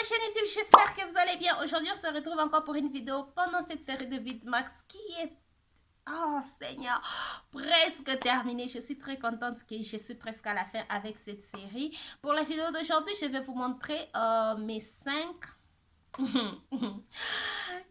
chaîne YouTube, j'espère que vous allez bien. Aujourd'hui, on se retrouve encore pour une vidéo pendant cette série de Vidmax qui est, oh Seigneur, presque terminée. Je suis très contente que je suis presque à la fin avec cette série. Pour la vidéo d'aujourd'hui, je vais vous montrer mes 5... je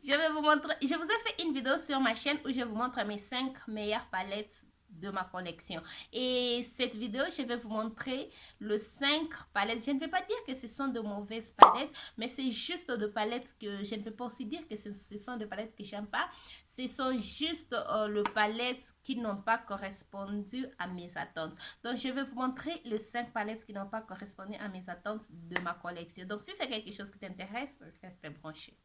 vous ai fait une vidéo sur ma chaîne où je vous montre mes 5 meilleures palettes de ma collection. Et cette vidéo, je vais vous montrer le 5 palettes. Je ne vais pas dire que ce sont de mauvaises palettes, mais c'est juste de palettes que je ne peux pas aussi dire que ce sont de palettes que j'aime pas. Ce sont juste le palettes qui n'ont pas correspondu à mes attentes. Donc, je vais vous montrer les 5 palettes qui n'ont pas correspondu à mes attentes de ma collection. Donc, si c'est quelque chose qui t'intéresse, reste branché.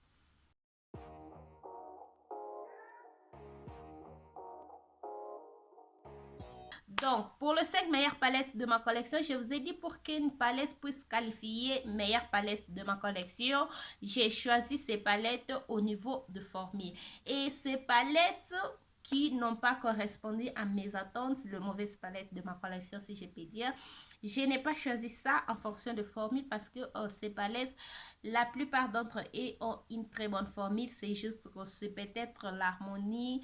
Donc, pour les 5 meilleures palettes de ma collection, je vous ai dit pour qu'une palette puisse qualifier meilleure palette de ma collection, j'ai choisi ces palettes au niveau de formule. Et ces palettes qui n'ont pas correspondu à mes attentes, le mauvaise palette de ma collection, si je peux dire, je n'ai pas choisi ça en fonction de formule parce que ces palettes, la plupart d'entre eux ont une très bonne formule. C'est juste que c'est peut-être l'harmonie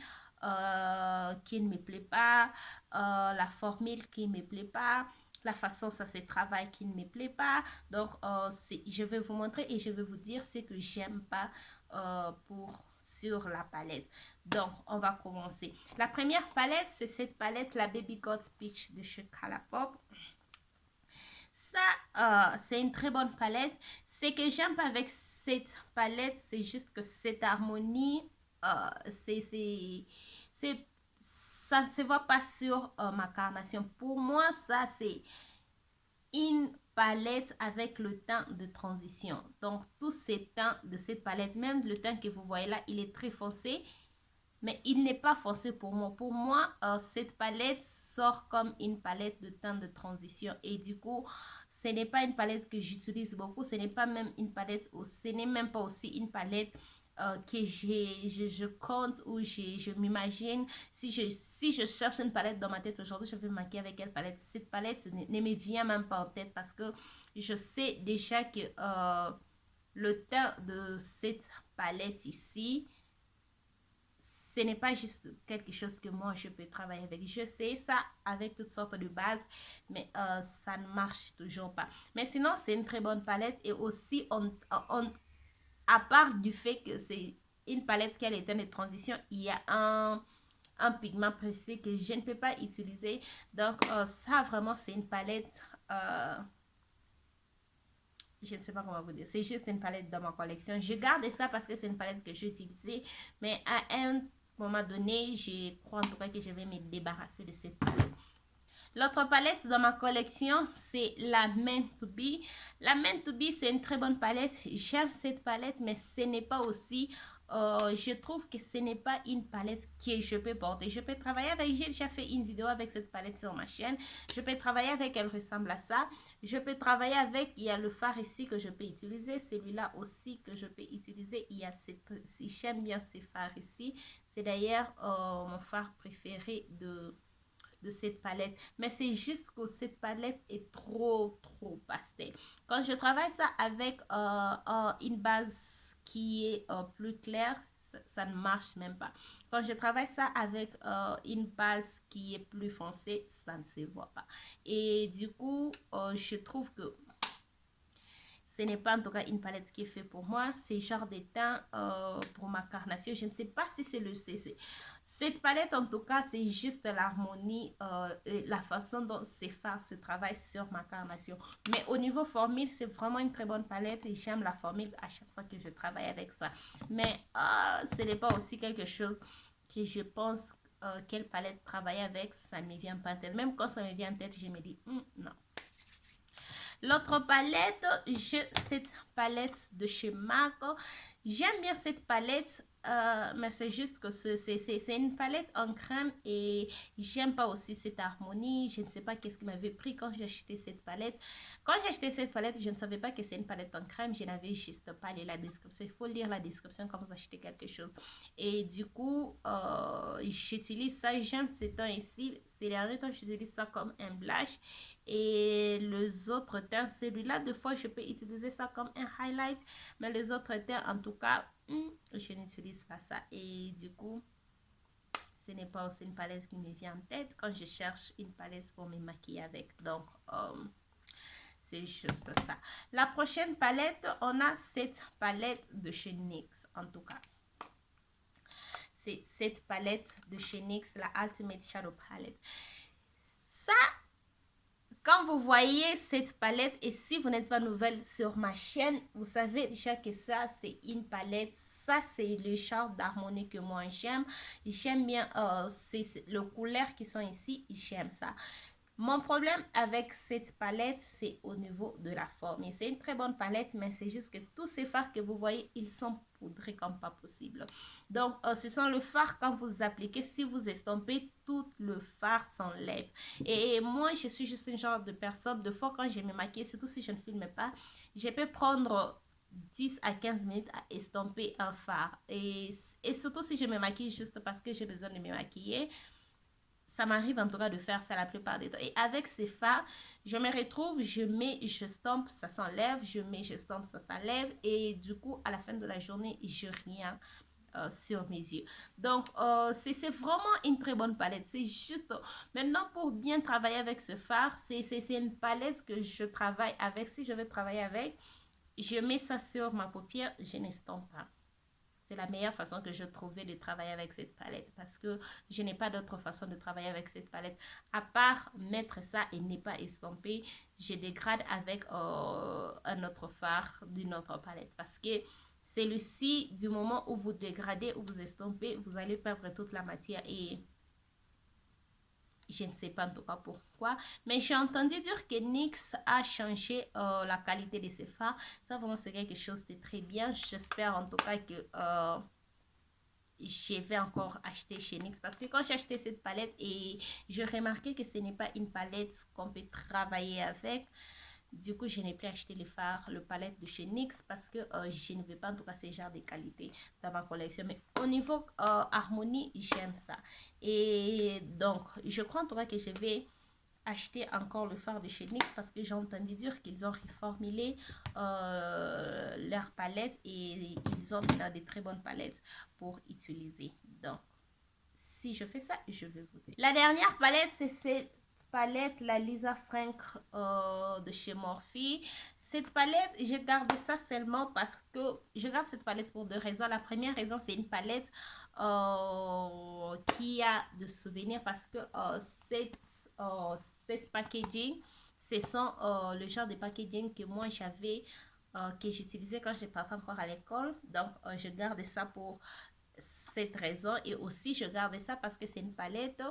qui ne me plaît pas, la formule qui ne me plaît pas, la façon ça se travaille qui ne me plaît pas. Donc, je vais vous montrer et je vais vous dire ce que j'aime pas sur la palette. Donc, on va commencer. La première palette, c'est cette palette, la Baby God's Peach de chez Colourpop. Ça, c'est une très bonne palette. Ce que j'aime pas avec cette palette, c'est juste que cette harmonie, ça ne se voit pas sur ma carnation. Pour moi, ça, c'est une palette avec le teint de transition. Donc, tous ces teints de cette palette, même le teint que vous voyez là, il est très foncé. Mais il n'est pas foncé pour moi. Pour moi, cette palette sort comme une palette de teint de transition. Et du coup, ce n'est pas une palette que j'utilise beaucoup. Ce n'est pas même une palette, ce n'est même pas aussi une palette que je compte ou je m'imagine. Si je cherche une palette dans ma tête aujourd'hui, je vais me maquiller avec quelle palette. Cette palette ne me vient même pas en tête parce que je sais déjà que le teint de cette palette ici, ce n'est pas juste quelque chose que moi je peux travailler avec. Je sais ça avec toutes sortes de bases, mais ça ne marche toujours pas. Mais sinon, c'est une très bonne palette. Et aussi, à part du fait que c'est une palette qui a les teintes de transition, il y a un pigment précis que je ne peux pas utiliser. Donc, ça vraiment, c'est une palette... je ne sais pas comment vous dire. C'est juste une palette dans ma collection. Je garde ça parce que c'est une palette que j'ai utilisée. Mais à un moment donné, je crois en tout cas que je vais me débarrasser de cette palette. L'autre palette dans ma collection, c'est la Meant to Be. La Meant to Be, c'est une très bonne palette. J'aime cette palette, mais ce n'est pas aussi... je trouve que ce n'est pas une palette que je peux porter. Je peux travailler avec... J'ai déjà fait une vidéo avec cette palette sur ma chaîne. Je peux travailler avec, elle ressemble à ça. Je peux travailler avec... Il y a le fard ici que je peux utiliser. Celui-là aussi que je peux utiliser. Il y a cette... J'aime bien ces fards ici. C'est d'ailleurs mon fard préféré de cette palette, mais c'est juste que cette palette est trop pastel. Quand je travaille ça avec une base qui est plus claire, ça ne marche même pas. Quand je travaille ça avec une base qui est plus foncée, ça ne se voit pas. Et du coup, je trouve que ce n'est pas en tout cas une palette qui est faite pour moi. C'est genre des teints pour ma carnation. Je ne sais pas si c'est le CC. Cette palette, en tout cas, c'est juste l'harmonie, la façon dont ces fards se travaillent sur ma carnation. Mais au niveau formule, c'est vraiment une très bonne palette et j'aime la formule à chaque fois que je travaille avec ça. Mais ce n'est pas aussi quelque chose que je pense quelle palette travailler avec, ça ne me vient pas en tête. Même quand ça me vient en tête, je me dis, non. L'autre palette, cette palette de chez MAC, j'aime bien cette palette mais c'est juste que c'est une palette en crème et j'aime pas aussi cette harmonie. Je ne sais pas qu'est-ce qui m'avait pris quand j'ai acheté cette palette. Quand j'ai acheté cette palette, je ne savais pas que c'est une palette en crème. Je n'avais juste pas lu la description. Il faut lire la description quand vous achetez quelque chose. Et du coup, j'utilise ça. J'aime ces temps ici. Ces derniers temps, j'utilise ça comme un blush. Et les autres teints, celui-là, des fois, je peux utiliser ça comme un highlight. Mais les autres teints, en tout cas, je n'utilise pas ça. Et du coup, ce n'est pas aussi une palette qui me vient en tête quand je cherche une palette pour me maquiller avec. Donc, c'est juste ça. La prochaine palette, on a cette palette de chez NYX, en tout cas. C'est cette palette de chez NYX, la Ultimate Shadow Palette. Ça, quand vous voyez cette palette, et si vous n'êtes pas nouvelle sur ma chaîne, vous savez déjà que ça, c'est une palette. Ça, c'est le genre d'harmonie que moi, j'aime. J'aime bien les couleurs qui sont ici. J'aime ça. Mon problème avec cette palette, c'est au niveau de la forme. Et c'est une très bonne palette, mais c'est juste que tous ces fards que vous voyez, ils sont poudrés comme pas possible. Donc, ce sont le fard quand vous appliquez, si vous estompez, tout le fard s'enlève. Et moi, je suis juste une genre de personne, de fois quand je me maquille, surtout si je ne filme pas, je peux prendre 10 à 15 minutes à estomper un fard. Et surtout si je me maquille juste parce que j'ai besoin de me maquiller. Ça m'arrive en tout cas de faire ça la plupart des temps. Et avec ces fards, je me retrouve, je mets, je stompe, ça s'enlève, je mets, je stompe, ça s'enlève. Et du coup, à la fin de la journée, je rien sur mes yeux. Donc, c'est vraiment une très bonne palette. C'est juste, maintenant pour bien travailler avec ce fard, c'est une palette que je travaille avec. Si je veux travailler avec, je mets ça sur ma paupière, je n'estompe pas. C'est la meilleure façon que je trouvais de travailler avec cette palette parce que je n'ai pas d'autre façon de travailler avec cette palette. À part mettre ça et ne pas estomper, je dégrade avec un autre fard d'une autre palette parce que celui-ci, du moment où vous dégradez ou vous estompez, vous allez perdre toute la matière et je ne sais pas en tout cas pourquoi. Mais j'ai entendu dire que NYX a changé la qualité de ses fards. Ça, vraiment, c'est quelque chose de très bien. J'espère en tout cas que je vais encore acheter chez NYX. Parce que quand j'ai acheté cette palette et je remarquais que ce n'est pas une palette qu'on peut travailler avec. Du coup, je n'ai plus acheté le palette de chez NYX parce que je ne veux pas en tout cas ce genre de qualité dans ma collection. Mais au niveau harmonie, j'aime ça. Et donc, je crois en tout cas que je vais acheter encore le fard de chez NYX parce que j'ai entendu dire qu'ils ont reformulé leur palette et ils ont des très bonnes palettes pour utiliser. Donc, si je fais ça, je vais vous dire. La dernière palette, c'est cette palette, la Lisa Frank de chez Morphe. Cette palette, j'ai gardé ça seulement parce que je garde cette palette pour deux raisons. La première raison, c'est une palette qui a de souvenirs parce que cette packaging, ce sont le genre de packaging que moi j'avais, que j'utilisais quand je partais encore à l'école. Donc, je garde ça pour cette raison et aussi je garde ça parce que c'est une palette.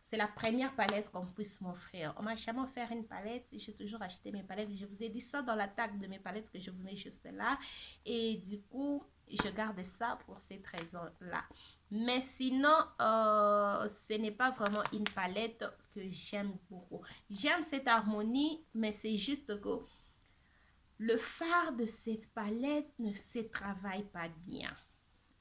C'est la première palette qu'on puisse m'offrir. On m'a jamais offert une palette. J'ai toujours acheté mes palettes. Je vous ai dit ça dans la tag de mes palettes que je vous mets juste là. Et du coup, je garde ça pour cette raison-là. Mais sinon, ce n'est pas vraiment une palette que j'aime beaucoup. J'aime cette harmonie, mais c'est juste que le fard de cette palette ne se travaille pas bien.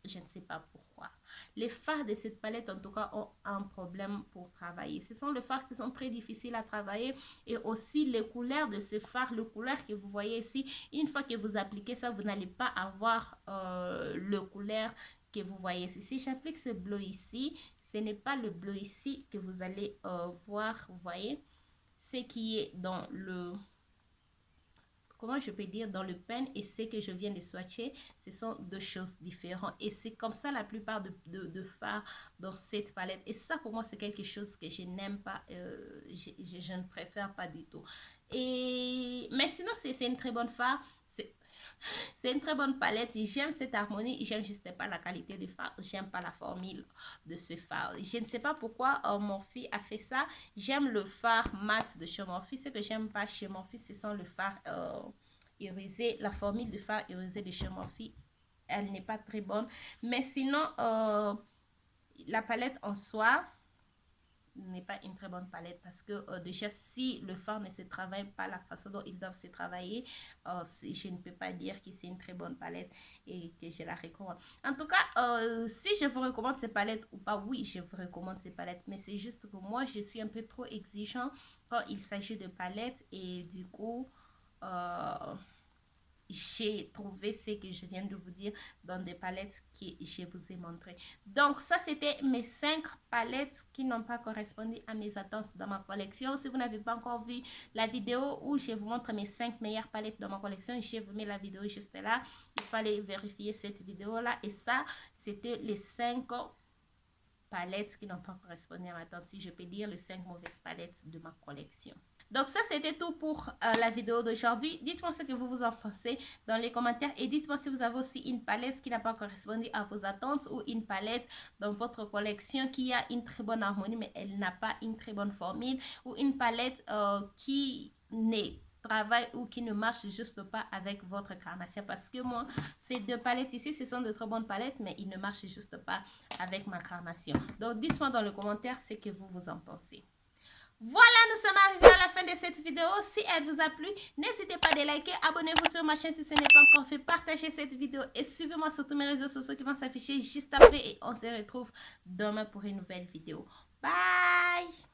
Je ne sais pas pourquoi. Les fards de cette palette, en tout cas, ont un problème pour travailler. Ce sont les fards qui sont très difficiles à travailler. Et aussi, les couleurs de ce fard, les couleurs que vous voyez ici, une fois que vous appliquez ça, vous n'allez pas avoir le couleur que vous voyez ici. Si j'applique ce bleu ici, ce n'est pas le bleu ici que vous allez voir, vous voyez. Ce qui est dans le... Comment je peux dire, dans le pen et ce que je viens de swatcher, ce sont deux choses différentes. Et c'est comme ça la plupart de fards dans cette palette. Et ça, pour moi, c'est quelque chose que je n'aime pas. Je ne préfère pas du tout. Mais sinon, c'est une très bonne fard. C'est une très bonne palette. J'aime cette harmonie. J'aime juste pas la qualité du fard. J'aime pas la formule de ce fard. Je ne sais pas pourquoi Morphe a fait ça. J'aime le fard mat de chez Morphe. Ce que j'aime pas chez Morphe, ce sont le fard irisé. La formule du fard irisé de chez Morphe. elle n'est pas très bonne. Mais sinon, la palette en soi n'est pas une très bonne palette parce que déjà si le fard ne se travaille pas la façon dont ils doivent se travailler, je ne peux pas dire que c'est une très bonne palette et que je la recommande. En tout cas, si je vous recommande ces palettes ou pas, oui, je vous recommande ces palettes, mais c'est juste que moi je suis un peu trop exigeant quand il s'agit de palettes et du coup j'ai trouvé ce que je viens de vous dire dans des palettes que je vous ai montré. Donc ça c'était mes 5 palettes qui n'ont pas correspondu à mes attentes dans ma collection. Si vous n'avez pas encore vu la vidéo où je vous montre mes 5 meilleures palettes dans ma collection, je vous mets la vidéo juste là. Il fallait vérifier cette vidéo là et ça c'était les 5 palettes qui n'ont pas correspondu à ma attente, si je peux dire les 5 mauvaises palettes de ma collection. Donc ça c'était tout pour la vidéo d'aujourd'hui. Dites-moi ce que vous en pensez dans les commentaires et dites-moi si vous avez aussi une palette qui n'a pas correspondu à vos attentes ou une palette dans votre collection qui a une très bonne harmonie mais elle n'a pas une très bonne formule, ou une palette qui n'est travail ou qui ne marche juste pas avec votre carnation, parce que moi ces 2 palettes ici ce sont de très bonnes palettes mais ils ne marchent juste pas avec ma carnation. Donc dites-moi dans les commentaires ce que vous en pensez. Voilà, nous sommes arrivés à la fin de cette vidéo. Si elle vous a plu, n'hésitez pas à liker, abonnez-vous sur ma chaîne si ce n'est pas encore fait, partagez cette vidéo et suivez-moi sur tous mes réseaux sociaux qui vont s'afficher juste après et on se retrouve demain pour une nouvelle vidéo. Bye!